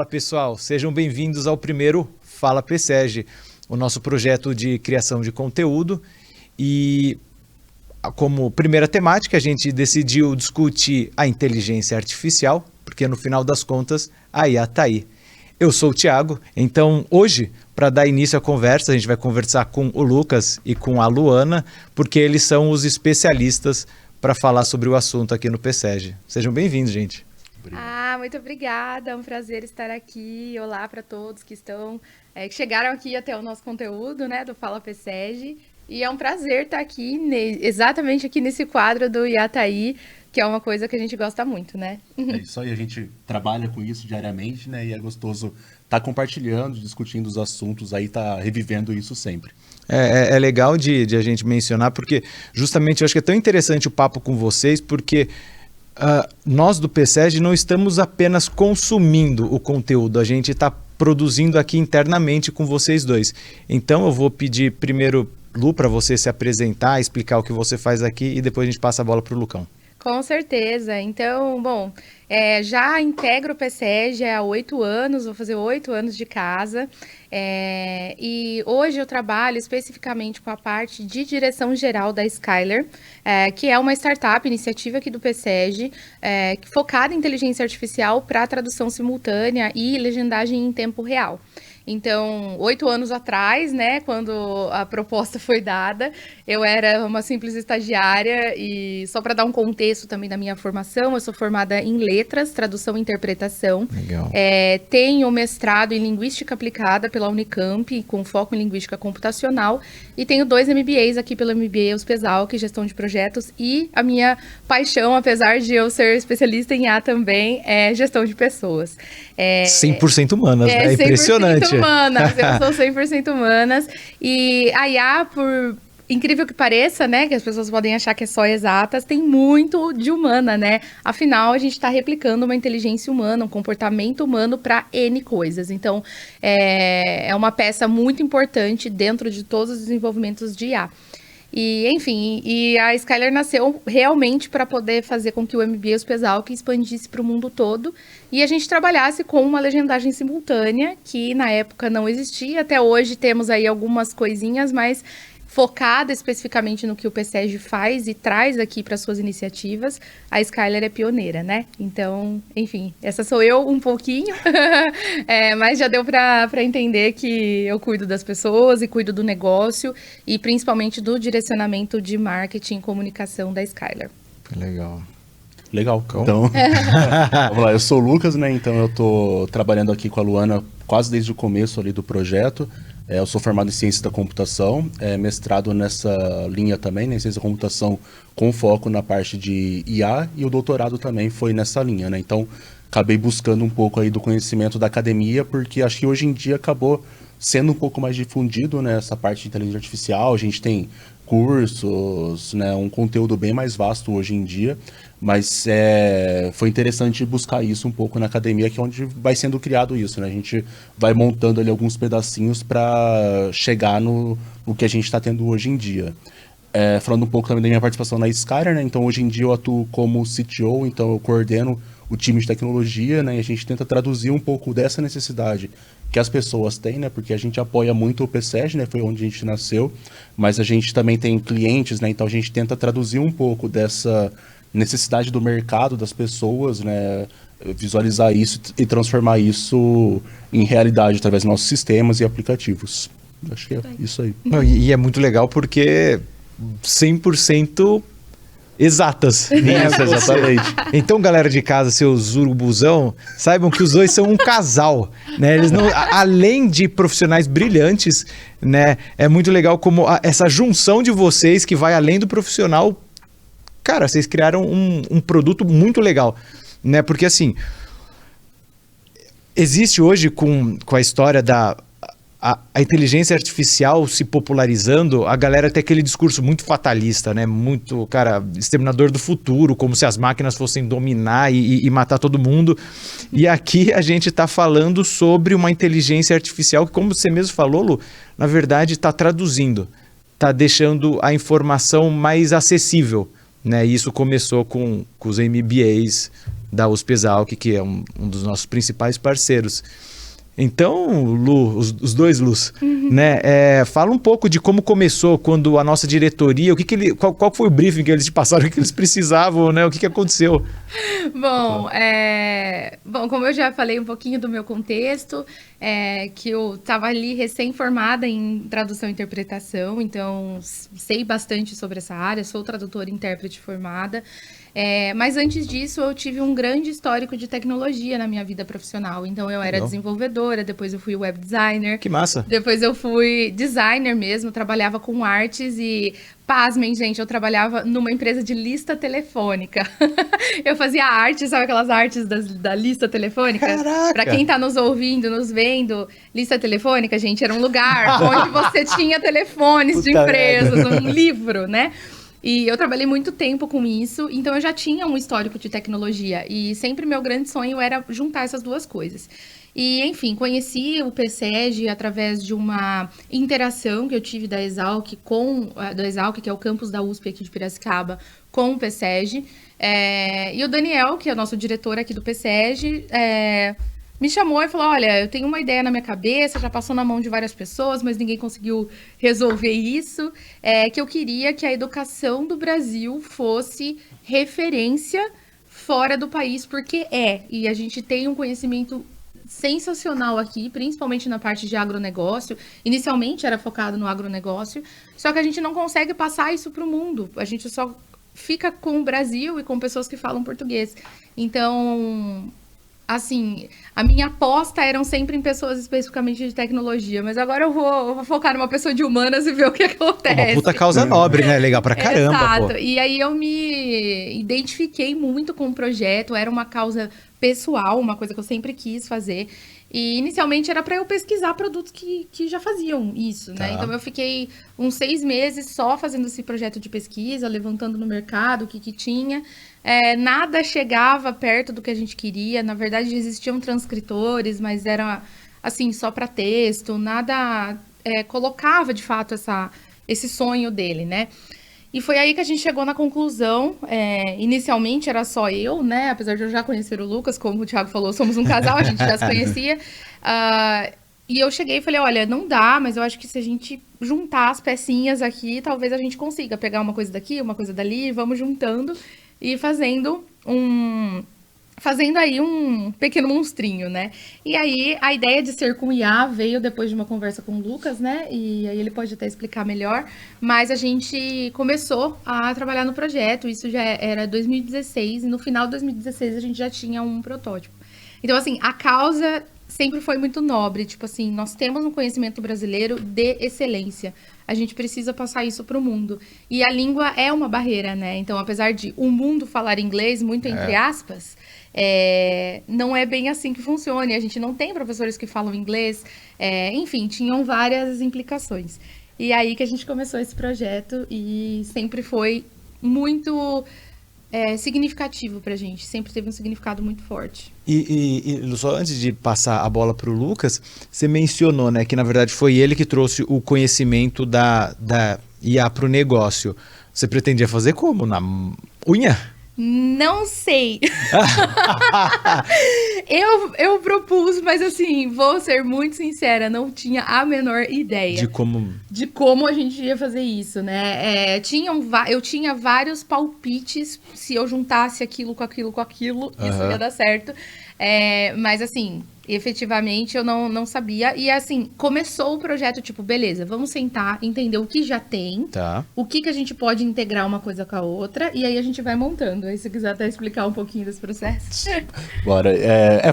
pessoal, sejam bem-vindos ao primeiro Fala PSEG, o nosso projeto de criação de conteúdo. E como primeira temática a gente decidiu discutir a inteligência artificial, porque no final das contas a IA está aí. Eu sou o Thiago, então hoje, para dar início à conversa, a gente vai conversar com o Lucas e com a Luana, porque eles são os especialistas para falar sobre o assunto aqui no PSEG. Sejam bem-vindos, gente. Muito obrigada, é um prazer estar aqui. Olá para todos que que chegaram aqui até o nosso conteúdo, né, do Fala PSEG. E é um prazer estar aqui, exatamente aqui nesse quadro do Iataí, que é uma coisa que a gente gosta muito, né? É isso aí, a gente trabalha com isso diariamente, né, e é gostoso estar compartilhando, discutindo os assuntos, aí tá revivendo isso sempre. É legal de a gente mencionar, porque justamente eu acho que é tão interessante o papo com vocês, porque nós do PSEG não estamos apenas consumindo o conteúdo, a gente está produzindo aqui internamente com vocês dois. Então eu vou pedir primeiro, Lu, para você se apresentar, explicar o que você faz aqui e depois a gente passa a bola para o Lucão. Com certeza. Então, bom, já integro o PSEG há 8 anos, vou fazer 8 anos de casa. E hoje eu trabalho especificamente com a parte de direção geral da Skyler, que é uma startup, iniciativa aqui do PSEG, focada em inteligência artificial para tradução simultânea e legendagem em tempo real. Então, 8 anos atrás, né, quando a proposta foi dada, eu era uma simples estagiária e só para dar um contexto também da minha formação, eu sou formada em letras, tradução e interpretação. Legal. Tenho mestrado em linguística aplicada pela Unicamp, com foco em linguística computacional, e tenho 2 MBAs aqui pelo MBA USPESAL, que é gestão de projetos, e a minha paixão, apesar de eu ser especialista em IA também, é gestão de pessoas. 100% humanas, né? É 100% impressionante. Humanas, eu sou 100% humanas. E a IA, por incrível que pareça, né, que as pessoas podem achar que é só exatas, tem muito de humana, né? Afinal, a gente está replicando uma inteligência humana, um comportamento humano para N coisas. Então, é uma peça muito importante dentro de todos os desenvolvimentos de IA. E, enfim, a Skyler nasceu realmente para poder fazer com que o MBA USPESAL que expandisse para o mundo todo e a gente trabalhasse com uma legendagem simultânea, que na época não existia. Até hoje temos aí algumas coisinhas, mas focada especificamente no que o PSEG faz e traz aqui para suas iniciativas, a Skyler é pioneira, né? Então, enfim, essa sou eu um pouquinho, mas já deu para entender que eu cuido das pessoas e cuido do negócio e principalmente do direcionamento de marketing e comunicação da Skyler. Legal. Então, vamos lá, eu sou o Lucas, né? Então eu tô trabalhando aqui com a Luana quase desde o começo ali do projeto. Eu sou formado em ciência da computação, mestrado nessa linha também, né, em ciência da computação com foco na parte de IA, e o doutorado também foi nessa linha, né? Então, acabei buscando um pouco aí do conhecimento da academia, porque acho que hoje em dia acabou sendo um pouco mais difundido, né, essa parte de inteligência artificial. A gente tem cursos, né, um conteúdo bem mais vasto hoje em dia, mas foi interessante buscar isso um pouco na academia, que é onde vai sendo criado isso, né? A gente vai montando ali alguns pedacinhos para chegar no que a gente está tendo hoje em dia. Falando um pouco também da minha participação na Skyler, né? Então hoje em dia eu atuo como CTO, então eu coordeno o time de tecnologia, né? E a gente tenta traduzir um pouco dessa necessidade que as pessoas têm, né? Porque a gente apoia muito o PSEG, né? Foi onde a gente nasceu, mas a gente também tem clientes, né? Então a gente tenta traduzir um pouco dessa necessidade do mercado, das pessoas, né? Visualizar isso e transformar isso em realidade através dos nossos sistemas e aplicativos. Acho que é isso aí. E é muito legal porque 100% exatas. Isso, exatamente. Então, galera de casa, seus urubuzão, saibam que os dois são um casal, né? Eles não, além de profissionais brilhantes, né? É muito legal como essa junção de vocês que vai além do profissional. Cara, vocês criaram um produto muito legal, né? Porque assim, existe hoje com a história da a inteligência artificial se popularizando, a galera tem aquele discurso muito fatalista, né? Muito, cara, exterminador do futuro, como se as máquinas fossem dominar e matar todo mundo. E aqui a gente está falando sobre uma inteligência artificial que, como você mesmo falou, Lu, na verdade está traduzindo, está deixando a informação mais acessível, né? E isso começou com os MBAs da USP Exalc, que é um dos nossos principais parceiros. Então, Lu, os dois Lus, né? Fala um pouco de como começou, quando a nossa diretoria, qual foi o briefing que eles te passaram, o que eles precisavam, né? O que aconteceu? Bom, como eu já falei um pouquinho do meu contexto, que eu estava ali recém-formada em tradução e interpretação, então sei bastante sobre essa área, sou tradutora e intérprete formada. Mas antes disso, eu tive um grande histórico de tecnologia na minha vida profissional. Então, eu era desenvolvedora, depois eu fui web designer. Que massa! Depois eu fui designer mesmo, trabalhava com artes e, pasmem, gente, eu trabalhava numa empresa de lista telefônica. Eu fazia arte, sabe aquelas artes da lista telefônica? Caraca! Pra quem tá nos ouvindo, nos vendo, lista telefônica, gente, era um lugar onde você tinha telefones de empresas, um livro, né? E eu trabalhei muito tempo com isso, então eu já tinha um histórico de tecnologia. E sempre meu grande sonho era juntar essas duas coisas. E, enfim, conheci o PSEG através de uma interação que eu tive da Exalc, que é o campus da USP aqui de Piracicaba, com o PSEG. E o Daniel, que é o nosso diretor aqui do PSEG, me chamou e falou, olha, eu tenho uma ideia na minha cabeça, já passou na mão de várias pessoas, mas ninguém conseguiu resolver isso, que eu queria que a educação do Brasil fosse referência fora do país, porque e a gente tem um conhecimento sensacional aqui, principalmente na parte de agronegócio. Inicialmente era focado no agronegócio, só que a gente não consegue passar isso para o mundo, a gente só fica com o Brasil e com pessoas que falam português. Então, assim, a minha aposta eram sempre em pessoas especificamente de tecnologia, mas agora eu vou focar numa pessoa de humanas e ver o que acontece. Uma puta causa nobre, né? Legal pra caramba, Exato. Pô. E aí eu me identifiquei muito com o projeto, era uma causa pessoal, uma coisa que eu sempre quis fazer. E inicialmente era para eu pesquisar produtos que já faziam isso, né? Então eu fiquei uns 6 meses só fazendo esse projeto de pesquisa, levantando no mercado o que tinha. Nada chegava perto do que a gente queria. Na verdade, existiam transcritores, mas era assim, só para texto, nada colocava de fato esse sonho dele, né? E foi aí que a gente chegou na conclusão. Inicialmente era só eu, né? Apesar de eu já conhecer o Lucas, como o Thiago falou, somos um casal, a gente já se conhecia. E eu cheguei e falei, olha, não dá, mas eu acho que se a gente juntar as pecinhas aqui, talvez a gente consiga pegar uma coisa daqui, uma coisa dali, vamos juntando e fazendo aí um pequeno monstrinho, né? E aí, a ideia de ser com IA veio depois de uma conversa com o Lucas, né? E aí ele pode até explicar melhor. Mas a gente começou a trabalhar no projeto, isso já era 2016, e no final de 2016 a gente já tinha um protótipo. Então, assim, a causa sempre foi muito nobre, tipo assim, nós temos um conhecimento brasileiro de excelência. A gente precisa passar isso para o mundo. E a língua é uma barreira, né? Então, apesar de o mundo falar inglês, muito entre aspas, não é bem assim que funciona. E a gente não tem professores que falam inglês. Enfim, tinham várias implicações. E aí que a gente começou esse projeto e sempre foi muito significativo pra gente. Sempre teve um significado muito forte. E só antes de passar a bola para o Lucas, você mencionou, né, que na verdade foi ele que trouxe o conhecimento da IA para o negócio. Você pretendia fazer como? Na unha? Não sei. eu propus, mas assim, vou ser muito sincera, não tinha a menor ideia. De como a gente ia fazer isso, né? Eu tinha vários palpites, se eu juntasse aquilo com aquilo com aquilo, isso ia dar certo. Mas assim, efetivamente eu não sabia. E assim, começou o projeto, tipo, beleza, vamos sentar, entender o que já tem, o que a gente pode integrar uma coisa com a outra, e aí a gente vai montando. Aí se você quiser até explicar um pouquinho desse processo. Bora.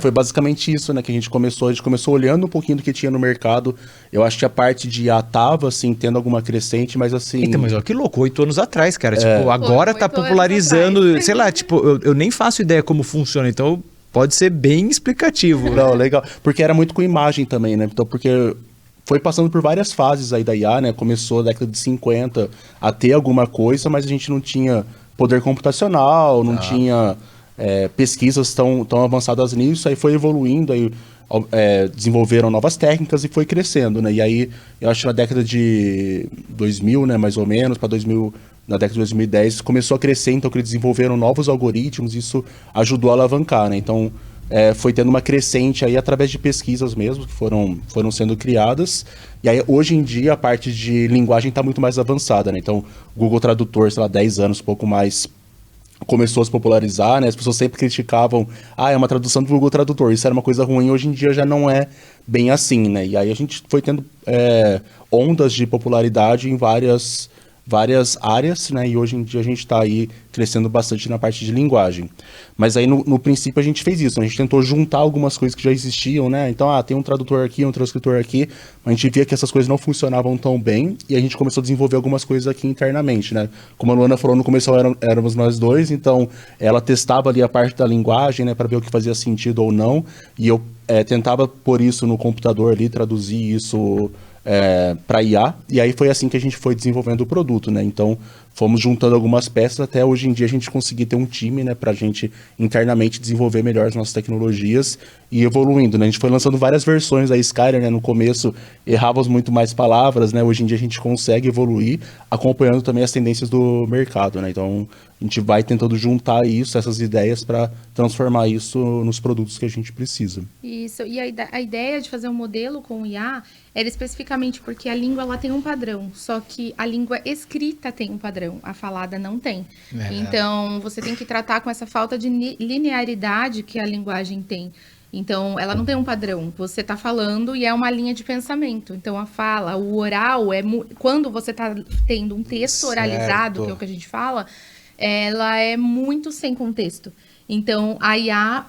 Foi basicamente isso, né, que a gente começou olhando um pouquinho do que tinha no mercado. Eu acho que a parte de IA tava, assim, tendo alguma crescente, mas assim... Então, mas olha que louco, 8 anos atrás, cara. Tipo, agora tá popularizando, sei lá, tipo, eu nem faço ideia como funciona, então... Pode ser bem explicativo. Não, legal. Porque era muito com imagem também, né? Então, porque foi passando por várias fases aí da IA, né? Começou na década de 50 a ter alguma coisa, mas a gente não tinha poder computacional, não tinha pesquisas tão avançadas nisso. Aí foi evoluindo, aí desenvolveram novas técnicas e foi crescendo, né? E aí, eu acho que na década de 2000, né, mais ou menos, para 2000, na década de 2010, começou a crescer, então que eles desenvolveram novos algoritmos, isso ajudou a alavancar, né? Então, foi tendo uma crescente aí através de pesquisas mesmo, que foram sendo criadas. E aí, hoje em dia, a parte de linguagem está muito mais avançada, né? Então, o Google Tradutor, sei lá, 10 anos, um pouco mais, começou a se popularizar, né? As pessoas sempre criticavam, é uma tradução do Google Tradutor, isso era uma coisa ruim, hoje em dia já não é bem assim, né? E aí a gente foi tendo ondas de popularidade em várias áreas, né? E hoje em dia a gente está aí crescendo bastante na parte de linguagem. Mas aí no princípio a gente fez isso, né? A gente tentou juntar algumas coisas que já existiam, né? Então, tem um tradutor aqui, um transcritor aqui, mas a gente via que essas coisas não funcionavam tão bem e a gente começou a desenvolver algumas coisas aqui internamente, né? Como a Luana falou, no começo éramos nós dois, então ela testava ali a parte da linguagem, né? Para ver o que fazia sentido ou não, e eu tentava pôr isso no computador ali, traduzir isso para IA, e aí foi assim que a gente foi desenvolvendo o produto, né? Então, fomos juntando algumas peças até hoje em dia a gente conseguir ter um time, né, para a gente internamente desenvolver melhor as nossas tecnologias e evoluindo, né? A gente foi lançando várias versões da Skyler, né? No começo errávamos muito mais palavras, né? Hoje em dia a gente consegue evoluir acompanhando também as tendências do mercado, né? Então, a gente vai tentando juntar isso, essas ideias, para transformar isso nos produtos que a gente precisa. Isso, e a ideia de fazer um modelo com o IA era especificamente porque a língua ela tem um padrão, só que a língua escrita tem um padrão, a falada não tem. Então, você tem que tratar com essa falta de linearidade que a linguagem tem. Então, ela não tem um padrão. Você está falando e é uma linha de pensamento. Então, a fala, o oral, quando você está tendo um texto oralizado, que é o que a gente fala, ela é muito sem contexto. Então, a IA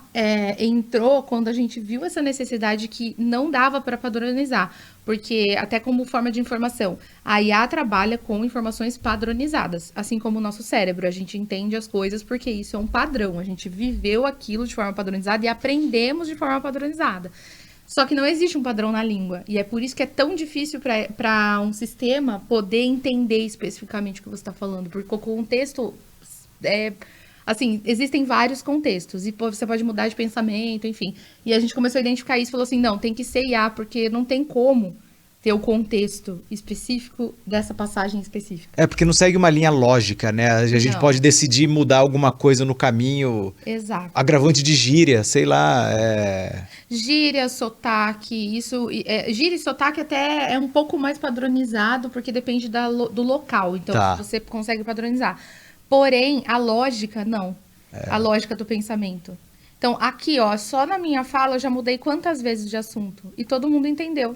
entrou quando a gente viu essa necessidade que não dava para padronizar, porque até como forma de informação, a IA trabalha com informações padronizadas, assim como o nosso cérebro, a gente entende as coisas porque isso é um padrão, a gente viveu aquilo de forma padronizada e aprendemos de forma padronizada. Só que não existe um padrão na língua, e é por isso que é tão difícil para um sistema poder entender especificamente o que você está falando, porque o contexto assim, existem vários contextos, e você pode mudar de pensamento, enfim. E a gente começou a identificar isso e falou assim, não, tem que ser IA, porque não tem como ter o contexto específico dessa passagem específica. Porque não segue uma linha lógica, né? A gente pode decidir mudar alguma coisa no caminho. Exato. Agravante de gíria, sei lá. Gíria, sotaque, isso... gíria e sotaque até é um pouco mais padronizado, porque depende do local. Então, você consegue padronizar. Porém, a lógica, não. A lógica do pensamento. Então, aqui, só na minha fala eu já mudei quantas vezes de assunto. E todo mundo entendeu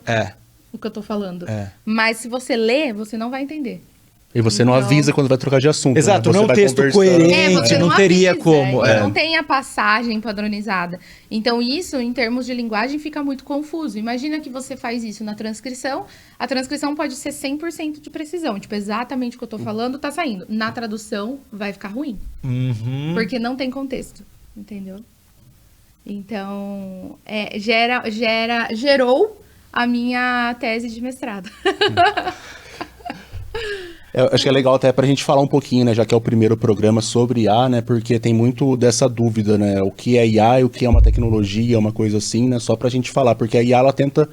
o que eu tô falando. Mas se você lê, você não vai entender. E você não avisa quando vai trocar de assunto. Exato, né? não é um texto coerente, não teria como. Não tem a passagem padronizada. Então, isso, em termos de linguagem, fica muito confuso. Imagina que você faz isso na transcrição. A transcrição pode ser 100% de precisão. Tipo, exatamente o que eu tô falando tá saindo. Na tradução, vai ficar ruim. Porque não tem contexto. Entendeu? Então, gerou a minha tese de mestrado. Eu acho que é legal até pra gente falar um pouquinho, né, já que é o primeiro programa sobre IA, né, porque tem muito dessa dúvida, né, o que é IA e o que é uma tecnologia, uma coisa assim, né, só pra gente falar, porque a IA, ela tenta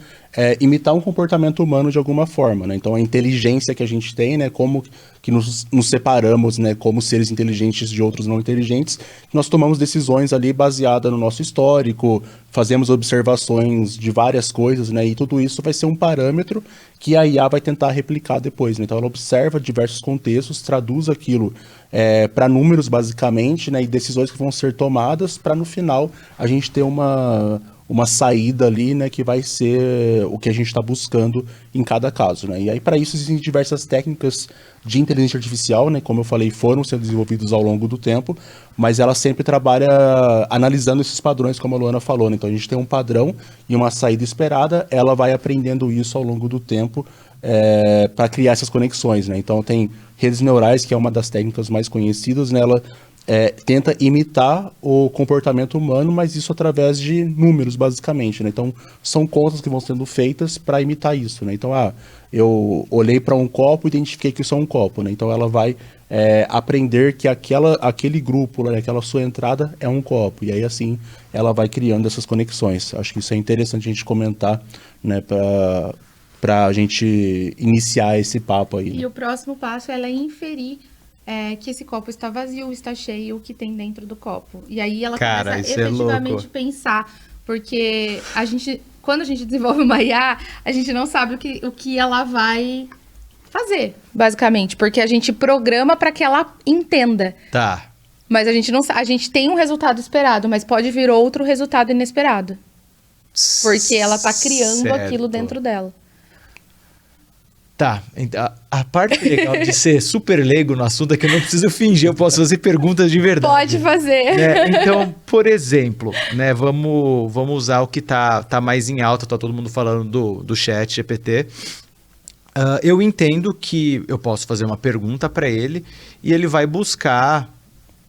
imitar um comportamento humano de alguma forma, né, então a inteligência que a gente tem, né, como que nos separamos, né, como seres inteligentes de outros não inteligentes, nós tomamos decisões ali baseadas no nosso histórico, fazemos observações de várias coisas, né, e tudo isso vai ser um parâmetro que a IA vai tentar replicar depois, né, então ela observa diversos contextos, traduz aquilo para números basicamente, né, e decisões que vão ser tomadas para no final a gente ter uma saída ali, né, que vai ser o que a gente está buscando em cada caso, né? E aí, para isso, existem diversas técnicas de inteligência artificial, né? Como eu falei, foram sendo desenvolvidas ao longo do tempo, mas ela sempre trabalha analisando esses padrões, como a Luana falou, né? Então, a gente tem um padrão e uma saída esperada, ela vai aprendendo isso ao longo do tempo para criar essas conexões, né? Então, tem redes neurais, que é uma das técnicas mais conhecidas, né? Ela tenta imitar o comportamento humano, mas isso através de números, basicamente, né? Então, são contas que vão sendo feitas para imitar isso, né? Então, eu olhei para um copo e identifiquei que isso é um copo, né? Então, ela vai aprender que aquele grupo, né, aquela sua entrada é um copo. E aí, assim, ela vai criando essas conexões. Acho que isso é interessante a gente comentar, né? Para a gente iniciar esse papo aí. E o próximo passo é ela inferir que esse copo está vazio, está cheio, o que tem dentro do copo. E aí ela Cara, começa isso é efetivamente louco. pensar, porque quando a gente desenvolve uma IA, a gente não sabe o que ela vai fazer, basicamente, porque a gente programa para que ela entenda. Tá. Mas a gente não sabe, a gente tem um resultado esperado, mas pode vir outro resultado inesperado, porque ela tá criando Certo. aquilo dentro dela. Tá, então, a parte legal de ser super leigo no assunto é que eu não preciso fingir, eu posso fazer perguntas de verdade. Pode fazer. Né? Então, por exemplo, né, vamos usar o que tá mais em alta, tá todo mundo falando do chat GPT. Eu entendo que eu posso fazer uma pergunta para ele e ele vai buscar,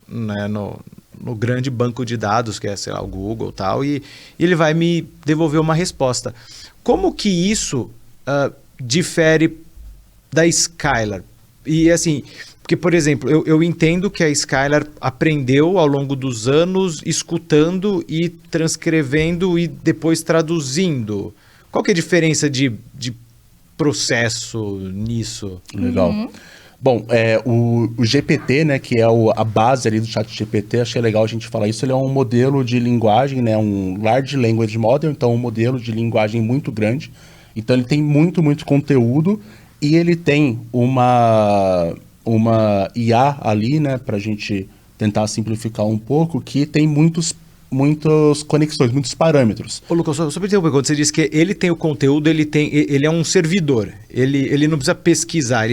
né, no grande banco de dados, que é, sei lá, o Google e tal, e ele vai me devolver uma resposta. Como que isso difere da Skylar? E assim, porque, por exemplo, eu entendo que a Skylar aprendeu ao longo dos anos escutando e transcrevendo e depois traduzindo. Qual que é a diferença de processo nisso? Legal. Bom, o GPT, né, que é a base ali do chat GPT, achei legal a gente falar isso, ele é um modelo de linguagem, né, um Large Language Model, então um modelo de linguagem muito grande. Então ele tem muito conteúdo e ele tem uma IA ali, né, pra gente tentar simplificar um pouco, que tem muitas conexões, muitos parâmetros. Ô, Lucas, só para interromper, quando você disse que ele tem o conteúdo, ele é um servidor, ele não precisa pesquisar,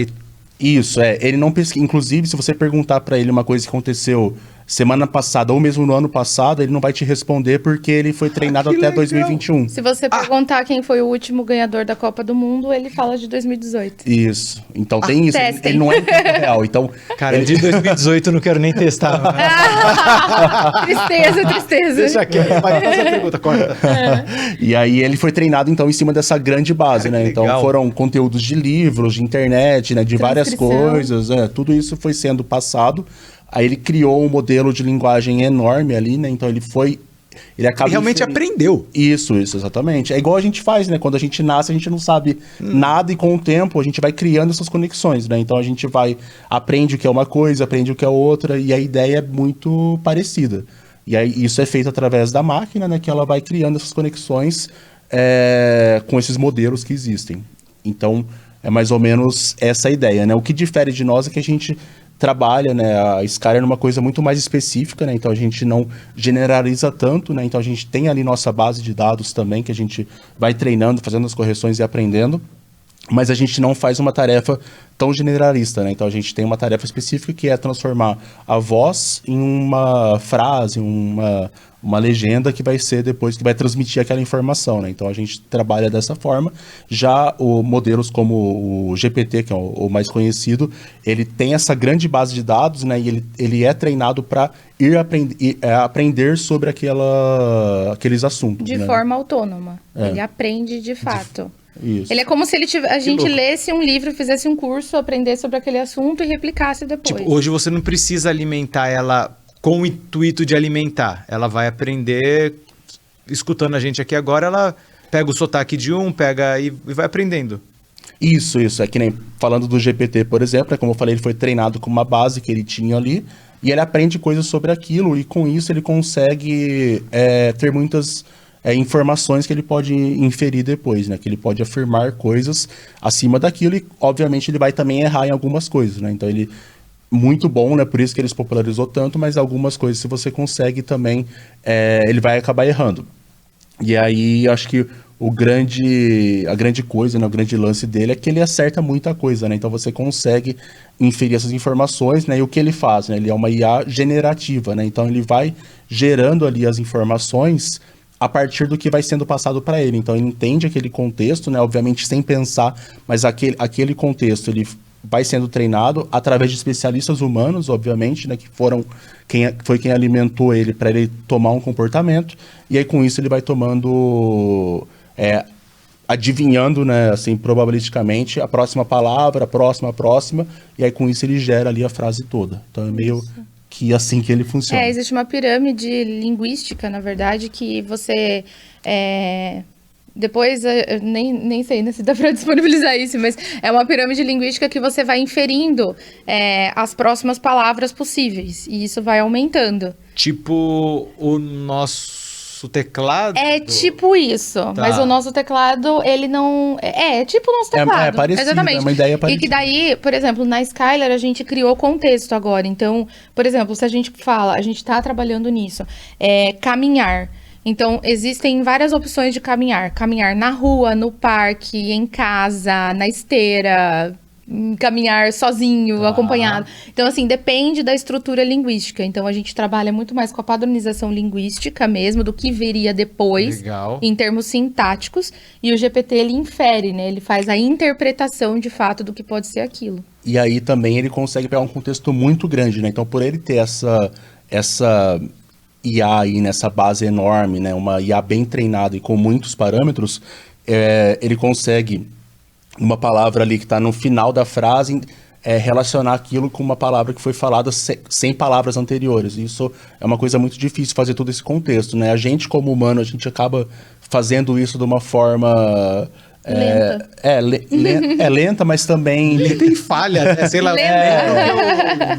Isso, ele não pesquisa. Inclusive, se você perguntar para ele uma coisa que aconteceu semana passada ou mesmo no ano passado, ele não vai te responder porque ele foi treinado que até legal. 2021. Se você perguntar quem foi o último ganhador da Copa do Mundo, ele fala de 2018. Isso. Então tem isso. Testem. Ele não é em tempo real. Então, Cara, de 2018 eu não quero nem testar. Tristeza. Deixa quieto, vai fazer a pergunta, corta. E aí ele foi treinado, então, em cima dessa grande base, Cara, né? que Então legal. foram conteúdos de livros, de internet, né? De várias Transcrição. coisas, tudo isso foi sendo passado. Aí ele criou um modelo de linguagem enorme ali, né? Então ele acaba Ele realmente aprendeu. Isso, exatamente. É igual a gente faz, né? Quando a gente nasce, a gente não sabe nada e com o tempo a gente vai criando essas conexões, né? Então a gente aprende o que é uma coisa, aprende o que é outra e a ideia é muito parecida. E aí isso é feito através da máquina, né? Que ela vai criando essas conexões com esses modelos que existem. Então é mais ou menos essa a ideia, né? O que difere de nós é que a gente trabalha, né, a Skylar numa coisa muito mais específica, né, então a gente não generaliza tanto, né, então a gente tem ali nossa base de dados também, que a gente vai treinando, fazendo as correções e aprendendo, mas a gente não faz uma tarefa tão generalista, né, então a gente tem uma tarefa específica que é transformar a voz em uma frase, uma legenda que vai ser depois, que vai transmitir aquela informação, né? Então a gente trabalha dessa forma. Já modelos como o GPT, que é o mais conhecido, ele tem essa grande base de dados, né? E ele é treinado para aprender sobre aqueles assuntos. De né? forma autônoma. Ele aprende de fato. Isso. Ele é como se a gente louco. lesse um livro, fizesse um curso, aprendesse sobre aquele assunto e replicasse depois. Tipo, hoje você não precisa alimentar ela com o intuito de alimentar. Ela vai aprender, escutando a gente aqui agora, ela pega o sotaque de pega e vai aprendendo. Isso. É que nem falando do GPT, por exemplo, como eu falei, ele foi treinado com uma base que ele tinha ali, e ele aprende coisas sobre aquilo, e com isso ele consegue ter muitas informações que ele pode inferir depois, né? Que ele pode afirmar coisas acima daquilo, e obviamente ele vai também errar em algumas coisas, né? Então ele... muito bom, né? Por isso que ele se popularizou tanto, mas algumas coisas, se você consegue também, ele vai acabar errando. E aí, acho que a grande coisa, né? O grande lance dele é que ele acerta muita coisa, né? Então você consegue inferir essas informações, né? E o que ele faz, né? Ele é uma IA generativa, né? Então ele vai gerando ali as informações a partir do que vai sendo passado para ele. Então ele entende aquele contexto, né? Obviamente sem pensar, mas aquele contexto, ele vai sendo treinado através de especialistas humanos, obviamente, né, que foi quem alimentou ele para ele tomar um comportamento, e aí com isso ele vai tomando, adivinhando, né, assim, probabilisticamente, a próxima palavra, a próxima, e aí com isso ele gera ali a frase toda. Então é meio que assim que ele funciona. Existe uma pirâmide linguística, na verdade, que você depois, eu nem sei se dá para disponibilizar isso, mas é uma pirâmide linguística que você vai inferindo as próximas palavras possíveis, e isso vai aumentando. Tipo o nosso teclado? É tipo isso, mas o nosso teclado, ele não... É tipo o nosso teclado. É parecido, exatamente. É uma ideia parecida. E que daí, por exemplo, na Skylar, a gente criou contexto agora. Então, por exemplo, se a gente fala, a gente tá trabalhando nisso, caminhar. Então, existem várias opções de caminhar. Caminhar na rua, no parque, em casa, na esteira... caminhar sozinho, acompanhado. Então, assim, depende da estrutura linguística. Então, a gente trabalha muito mais com a padronização linguística mesmo, do que viria depois, em termos sintáticos. E o GPT, ele infere, né? Ele faz a interpretação, de fato, do que pode ser aquilo. E aí, também, ele consegue pegar um contexto muito grande, né? Então, por ele ter essa IA aí, nessa base enorme, né? Uma IA bem treinada e com muitos parâmetros, ele consegue... uma palavra ali que está no final da frase, relacionar aquilo com uma palavra que foi falada sem palavras anteriores. Isso é uma coisa muito difícil, fazer todo esse contexto, né? A gente, como humano, a gente acaba fazendo isso de uma forma... lenta. Lenta, mas também... Lenta e falha, né? Sei lá.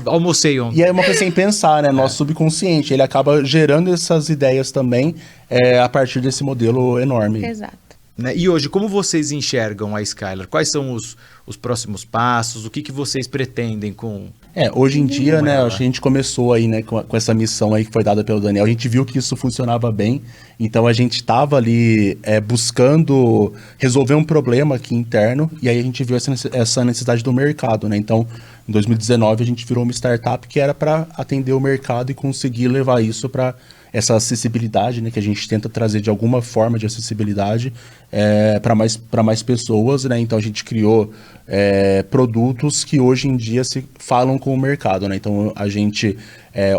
Eu almocei ontem. E é uma coisa sem pensar, né? Nosso subconsciente, ele acaba gerando essas ideias também a partir desse modelo enorme. Exato. Né? E hoje, como vocês enxergam a Skylar? Quais são os próximos passos? O que vocês pretendem com... hoje em dia, né, a gente começou aí, né, com essa missão aí que foi dada pelo Daniel, a gente viu que isso funcionava bem, então a gente estava ali buscando resolver um problema aqui interno, e aí a gente viu essa necessidade do mercado, né, então em 2019 a gente virou uma startup que era para atender o mercado e conseguir levar isso para essa acessibilidade, né, que a gente tenta trazer de alguma forma de acessibilidade para mais pessoas, né? Então a gente criou produtos que hoje em dia se falam com o mercado, né? Então a gente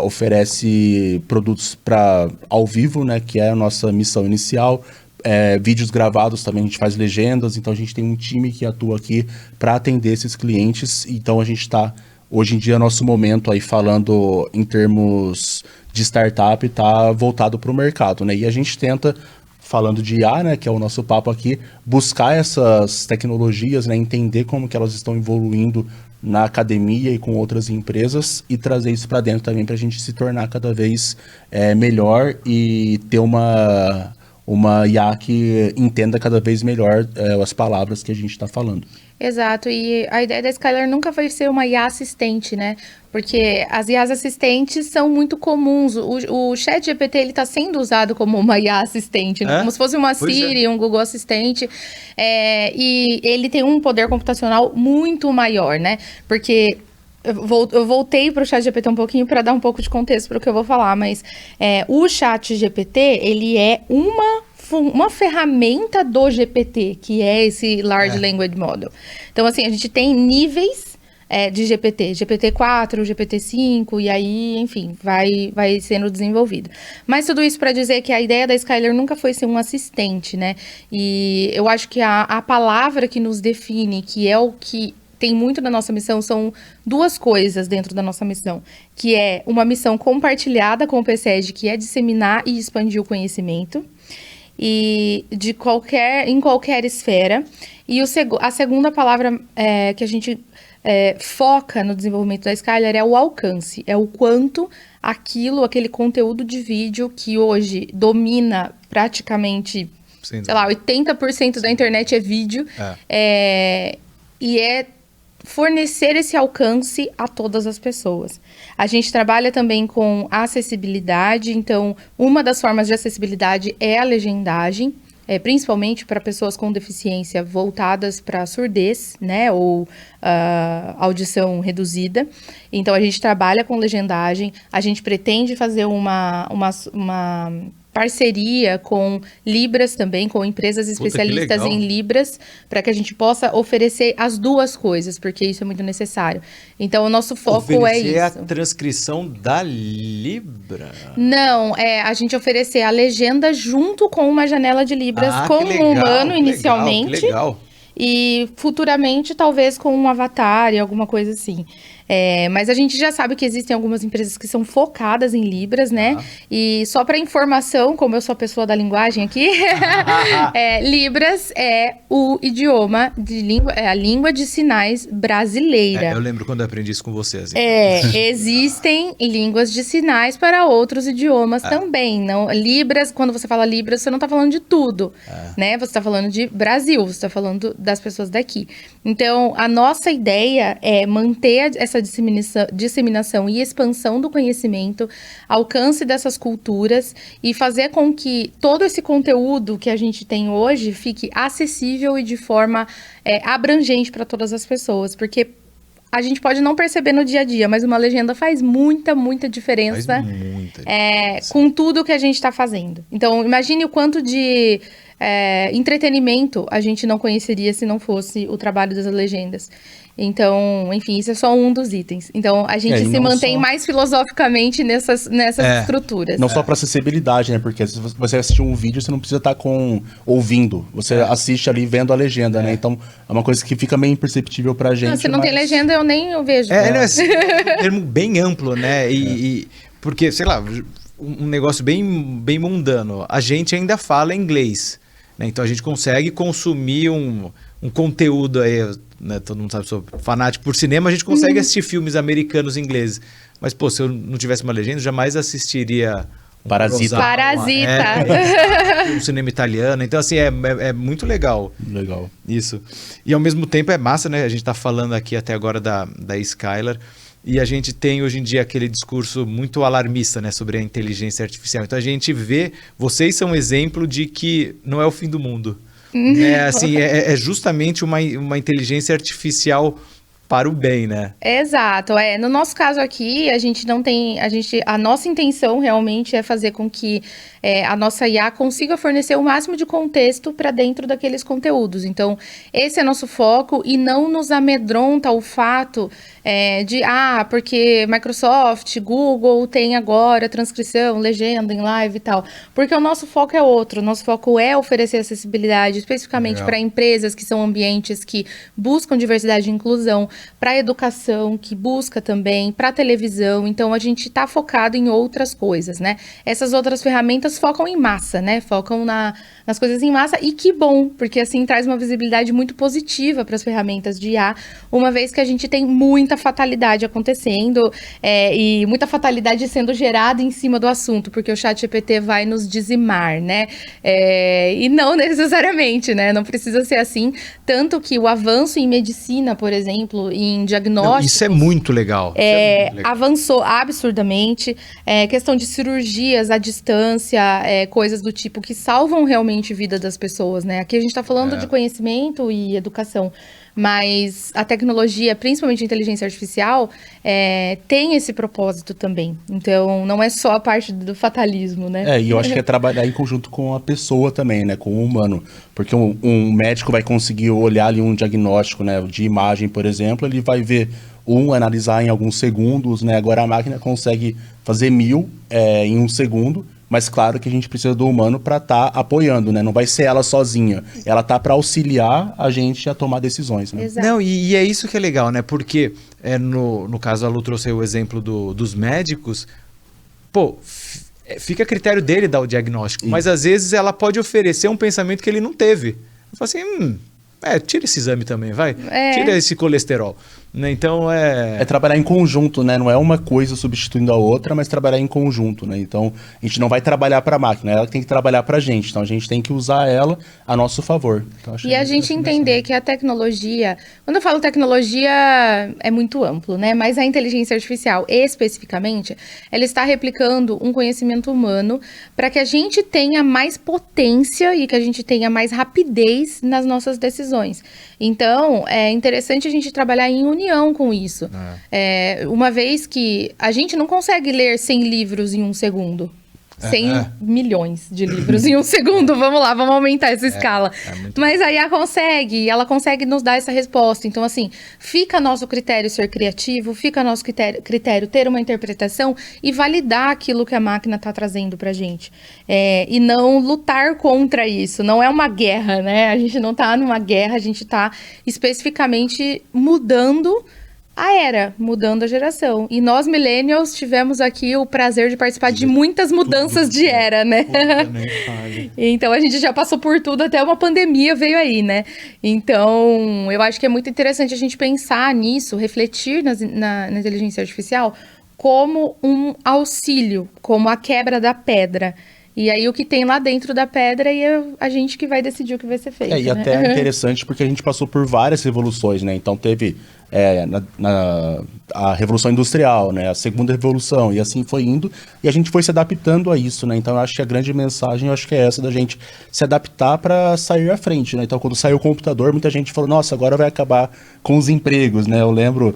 oferece produtos para ao vivo, né, que é a nossa missão inicial. Vídeos gravados também, a gente faz legendas, então a gente tem um time que atua aqui para atender esses clientes. Então a gente está, hoje em dia, nosso momento aí falando em termos de startup está voltado para o mercado, né? E a gente tenta, falando de IA, né, que é o nosso papo aqui, buscar essas tecnologias, né, entender como que elas estão evoluindo na academia e com outras empresas e trazer isso para dentro também para a gente se tornar cada vez melhor e ter uma IA que entenda cada vez melhor as palavras que a gente está falando. Exato, e a ideia da Skylar nunca vai ser uma IA assistente, né? Porque as IAs assistentes são muito comuns. O ChatGPT, ele está sendo usado como uma IA assistente, né? Como se fosse uma Siri, um Google Assistente. E ele tem um poder computacional muito maior, né? Porque... Eu voltei para o ChatGPT um pouquinho para dar um pouco de contexto para o que eu vou falar, mas o ChatGPT, ele é uma ferramenta do GPT, que é esse Large Language Model. Então, assim, a gente tem níveis de GPT, GPT-4, GPT-5, e aí, enfim, vai sendo desenvolvido. Mas tudo isso para dizer que a ideia da Skylar nunca foi ser um assistente, né? E eu acho que a palavra que nos define, que é o que tem muito na nossa missão, são duas coisas dentro da nossa missão, que é uma missão compartilhada com o PSEG, que é disseminar e expandir o conhecimento, e em qualquer esfera. E a segunda palavra que a gente foca no desenvolvimento da Skylar é o alcance, é o quanto aquele conteúdo de vídeo que hoje domina praticamente, sei lá, 80% da internet é vídeo, e fornecer esse alcance a todas as pessoas. A gente trabalha também com acessibilidade, então uma das formas de acessibilidade é a legendagem, principalmente para pessoas com deficiência voltadas para surdez, né, ou audição reduzida. Então a gente trabalha com legendagem, a gente pretende fazer uma parceria com Libras também, com empresas especialistas em Libras, para que a gente possa oferecer as duas coisas, porque isso é muito necessário. Então, o nosso foco é isso. Oferecer a transcrição da Libra? Não, a gente oferecer a legenda junto com uma janela de Libras com um humano inicialmente. Que legal. E futuramente, talvez com um avatar e alguma coisa assim. Mas a gente já sabe que existem algumas empresas que são focadas em Libras, né? E só para informação, como eu sou a pessoa da linguagem aqui, Libras é o idioma de língua, é a língua de sinais brasileira. Eu lembro quando eu aprendi isso com vocês. Existem línguas de sinais para outros idiomas também. Não, Libras, quando você fala Libras, você não está falando de tudo, né? Você está falando de Brasil, você está falando das pessoas daqui. Então, a nossa ideia é manter essa disseminação e expansão do conhecimento, alcance dessas culturas e fazer com que todo esse conteúdo que a gente tem hoje fique acessível e de forma abrangente para todas as pessoas, porque a gente pode não perceber no dia a dia, mas uma legenda faz muita diferença, com tudo que a gente está fazendo. Então, imagine o quanto de entretenimento a gente não conheceria se não fosse o trabalho das legendas. Então, enfim, isso é só um dos itens. Então, a gente se mantém mais filosoficamente nessas estruturas. Não só para acessibilidade, né? Porque se você assistir um vídeo, você não precisa estar ouvindo. Você assiste ali vendo a legenda, né? Então, é uma coisa que fica meio imperceptível pra gente. Se não tem legenda, eu nem vejo. É um termo bem amplo, né? Porque, sei lá, um negócio bem mundano. A gente ainda fala inglês, né? Então, a gente consegue consumir um conteúdo aí, né, todo mundo sabe, sou fanático por cinema, a gente consegue assistir filmes americanos e ingleses. Mas, pô, se eu não tivesse uma legenda, eu jamais assistiria Parasita. Um cinema italiano. Então, assim, é muito legal. Legal. Isso. E, ao mesmo tempo, é massa, né? A gente tá falando aqui até agora da Skylar. E a gente tem, hoje em dia, aquele discurso muito alarmista, né? Sobre a inteligência artificial. Então, a gente vê... Vocês são um exemplo de que não é o fim do mundo. É justamente uma inteligência artificial para o bem, né? Exato. No nosso caso aqui, a gente não tem... A nossa intenção realmente é fazer com que a nossa IA consiga fornecer o máximo de contexto para dentro daqueles conteúdos. Então, esse é nosso foco e não nos amedronta o fato porque Microsoft, Google tem agora transcrição, legenda em live e tal. Porque o nosso foco é outro. O nosso foco é oferecer acessibilidade especificamente para empresas que são ambientes que buscam diversidade e inclusão, para educação, que busca também, para televisão. Então, a gente está focado em outras coisas, né? Essas outras ferramentas focam em massa, né? Focam nas coisas em massa, e que bom, porque assim traz uma visibilidade muito positiva para as ferramentas de IA, uma vez que a gente tem muita fatalidade acontecendo e muita fatalidade sendo gerada em cima do assunto, porque o ChatGPT vai nos dizimar, né? E não necessariamente, né? Não precisa ser assim, tanto que o avanço em medicina, por exemplo, em diagnóstico... Isso é muito legal. Avançou absurdamente. Questão de cirurgias à distância, coisas do tipo que salvam realmente a vida das pessoas, né? Aqui a gente está falando de conhecimento e educação, mas a tecnologia, principalmente a inteligência artificial, tem esse propósito também. Então, não é só a parte do fatalismo, né? E eu acho que é trabalhar em conjunto com a pessoa também, né? Com o humano. Porque um médico vai conseguir olhar ali um diagnóstico, né? De imagem, por exemplo, ele vai ver analisar em alguns segundos, né? Agora a máquina consegue fazer 1000 em um segundo. Mas claro que a gente precisa do humano para estar apoiando, né? Não vai ser ela sozinha. Ela tá para auxiliar a gente a tomar decisões, né? Exato. Não, e é isso que é legal, né? Porque no caso a Lu trouxe o exemplo dos médicos, fica a critério dele dar o diagnóstico. Mas às vezes ela pode oferecer um pensamento que ele não teve. Fala assim, tira esse exame também, vai. Tira esse colesterol. Né? Então é trabalhar em conjunto, né? Não é uma coisa substituindo a outra, mas trabalhar em conjunto, né? Então a gente não vai trabalhar para a máquina, ela tem que trabalhar para a gente. Então a gente tem que usar ela a nosso favor. Então, e a gente entender que a tecnologia, quando eu falo tecnologia, é muito amplo, né? Mas a inteligência artificial, especificamente, ela está replicando um conhecimento humano para que a gente tenha mais potência e que a gente tenha mais rapidez nas nossas decisões. Então, é interessante a gente trabalhar em união com isso. Uma vez que a gente não consegue ler 100 livros em um segundo. 100 milhões de livros em um segundo. Vamos lá, vamos aumentar essa escala. Mas a IA consegue, ela consegue nos dar essa resposta. Então, assim, fica a nosso critério ser criativo, fica a nosso critério ter uma interpretação e validar aquilo que a máquina está trazendo pra gente. E não lutar contra isso. Não é uma guerra, né? A gente não está numa guerra, a gente está especificamente mudando a era, mudando a geração. E nós, millennials, tivemos aqui o prazer de participar de muitas mudanças de era, né? Então, a gente já passou por tudo, até uma pandemia veio aí, né? Então, eu acho que é muito interessante a gente pensar nisso, refletir na inteligência artificial como um auxílio, como a quebra da pedra. E aí o que tem lá dentro da pedra e é a gente que vai decidir o que vai ser feito. E até é interessante porque a gente passou por várias revoluções, né? Então teve a Revolução Industrial, né? A Segunda Revolução, e assim foi indo, e a gente foi se adaptando a isso, né? Então eu acho que a grande mensagem, eu acho que é essa, da gente se adaptar para sair à frente, né? Então quando saiu o computador, muita gente falou, nossa, agora vai acabar com os empregos, né? Eu lembro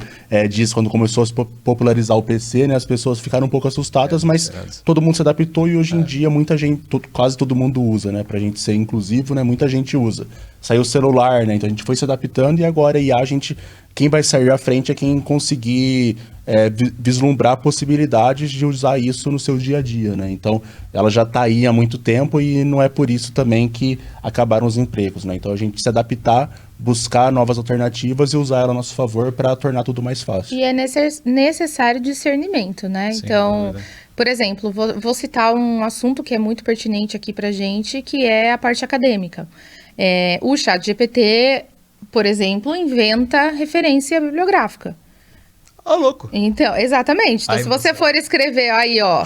disso, quando começou a se popularizar o PC, né? As pessoas ficaram um pouco assustadas, mas todo mundo se adaptou e hoje em dia muita gente, quase todo mundo usa, né? Pra gente ser inclusivo, né? Muita gente usa. Saiu o celular, né? Então a gente foi se adaptando e agora quem vai sair à frente é quem conseguir vislumbrar possibilidades de usar isso no seu dia a dia, né? Então, ela já está aí há muito tempo e não é por isso também que acabaram os empregos, né? Então, a gente se adaptar, buscar novas alternativas e usar ela a nosso favor para tornar tudo mais fácil. E é necessário discernimento, né? Sem então, dúvida. por exemplo, vou citar um assunto que é muito pertinente aqui para gente, que é a parte acadêmica. O ChatGPT, por exemplo, inventa referência bibliográfica. Ô, louco! Então, exatamente. Então, se você for escrever aí, ó...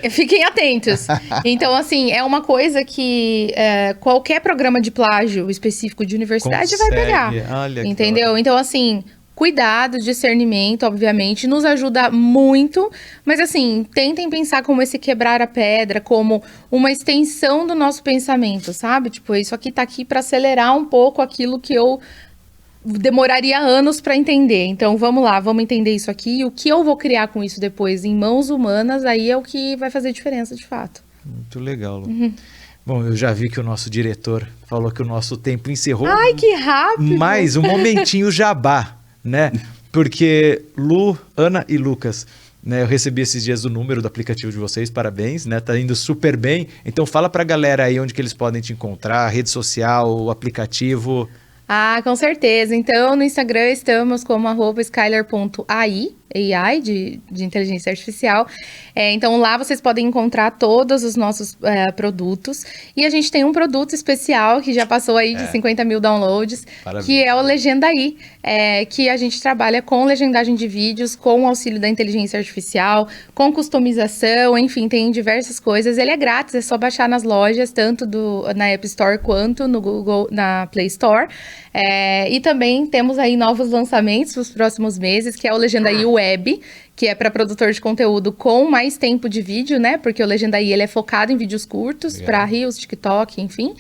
Fiquem atentos. Então, assim, é uma coisa que qualquer programa de plágio específico de universidade vai pegar. Olha, entendeu? Então, assim... Cuidado, discernimento, obviamente, nos ajuda muito, mas assim, tentem pensar como esse quebrar a pedra, como uma extensão do nosso pensamento, sabe? Tipo, isso aqui tá aqui para acelerar um pouco aquilo que eu demoraria anos para entender. Então, vamos lá, vamos entender isso aqui, e o que eu vou criar com isso depois em mãos humanas, aí é o que vai fazer diferença de fato. Muito legal, Lu. Bom, eu já vi que o nosso diretor falou que o nosso tempo encerrou. Ai, que rápido! Mas um momentinho jabá. Né? Porque Lu, Ana e Lucas, né? Eu recebi esses dias o número do aplicativo de vocês, parabéns, né? Tá indo super bem. Então fala pra galera aí onde que eles podem te encontrar, rede social, o aplicativo. Ah, com certeza. Então, no Instagram estamos como @skylar.ai, AI, de inteligência artificial. Então, lá vocês podem encontrar todos os nossos produtos. E a gente tem um produto especial que já passou aí de 50 mil downloads, Parabéns. Que é o Legenda AI, que a gente trabalha com legendagem de vídeos, com o auxílio da inteligência artificial, com customização, enfim, tem diversas coisas. Ele é grátis, é só baixar nas lojas, tanto na App Store quanto no Google, na Play Store. E também temos aí novos lançamentos nos próximos meses, que é o Legenda AI Web, que é para produtor de conteúdo com mais tempo de vídeo, né? Porque o Legenda AI ele é focado em vídeos curtos, para Reels, TikTok, enfim.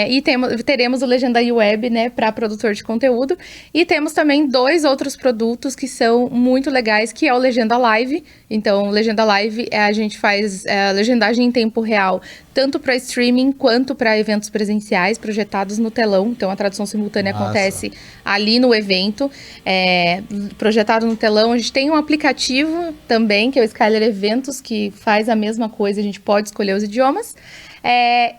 E teremos o Legenda AI Web, né, para produtor de conteúdo. E temos também 2 outros produtos que são muito legais, que é o Legenda Live. Então, o Legenda Live, a gente faz legendagem em tempo real, tanto para streaming quanto para eventos presenciais, projetados no telão. Então, a tradução simultânea acontece ali no evento, projetado no telão. A gente tem um aplicativo também, que é o Skylar Eventos, que faz a mesma coisa, a gente pode escolher os idiomas.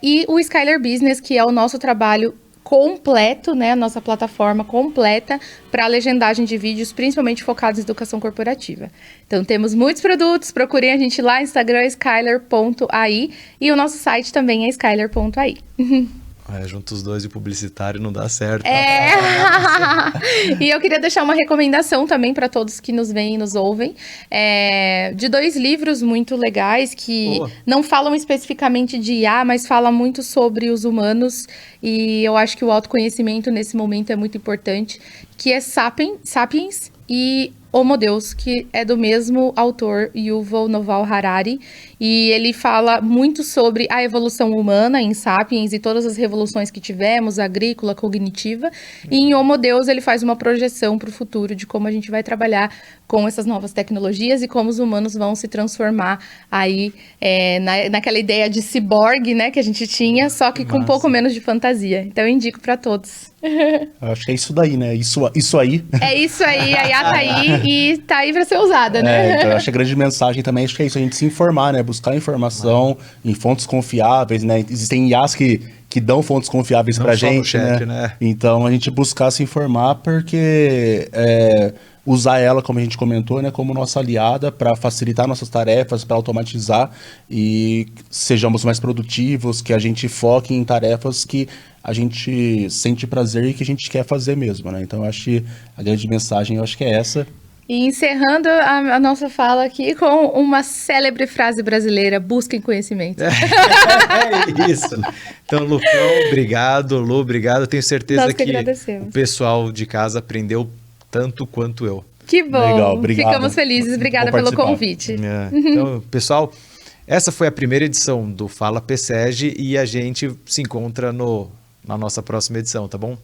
E o Skylar Business, que é o nosso trabalho completo, né, a nossa plataforma completa para legendagem de vídeos, principalmente focados em educação corporativa. Então, temos muitos produtos, procurem a gente lá no Instagram, skylar.ai, e o nosso site também é skylar.ai. Junto os dois de publicitário não dá certo. E eu queria deixar uma recomendação também para todos que nos veem e nos ouvem, de 2 livros muito legais que não falam especificamente de IA, mas falam muito sobre os humanos, e eu acho que o autoconhecimento nesse momento é muito importante, que é Sapiens e Homo Deus, que é do mesmo autor, Yuval Noah Harari, e ele fala muito sobre a evolução humana em Sapiens e todas as revoluções que tivemos, agrícola, cognitiva, e em Homo Deus ele faz uma projeção para o futuro de como a gente vai trabalhar com essas novas tecnologias e como os humanos vão se transformar aí naquela ideia de ciborgue, né, que a gente tinha, só que com um pouco menos de fantasia. Então eu indico para todos. Eu acho que é isso daí, né? Isso aí. É isso aí, a IA tá aí e tá aí para ser usada, né? Então eu acho que a grande mensagem também acho que é isso, a gente se informar, né? Buscar informação em fontes confiáveis, né? Existem IAs que que dão fontes confiáveis Não pra só no gente, chat, né? né? Então a gente buscar se informar porque usar ela, como a gente comentou, né, como nossa aliada para facilitar nossas tarefas, para automatizar e sejamos mais produtivos, que a gente foque em tarefas que a gente sente prazer e que a gente quer fazer mesmo, né? Então eu acho que a grande mensagem, eu acho que é essa. E encerrando a nossa fala aqui com uma célebre frase brasileira: busquem conhecimento. É isso. Então, Lucão, obrigado. Lu, obrigado. Eu tenho certeza Nós que que agradecemos. o pessoal de casa aprendeu tanto quanto eu. Que bom. Legal, obrigado. Ficamos felizes. Obrigada Vou pelo participar. convite. Então, pessoal, essa foi a primeira edição do Fala PSEG e a gente se encontra na nossa próxima edição, tá bom?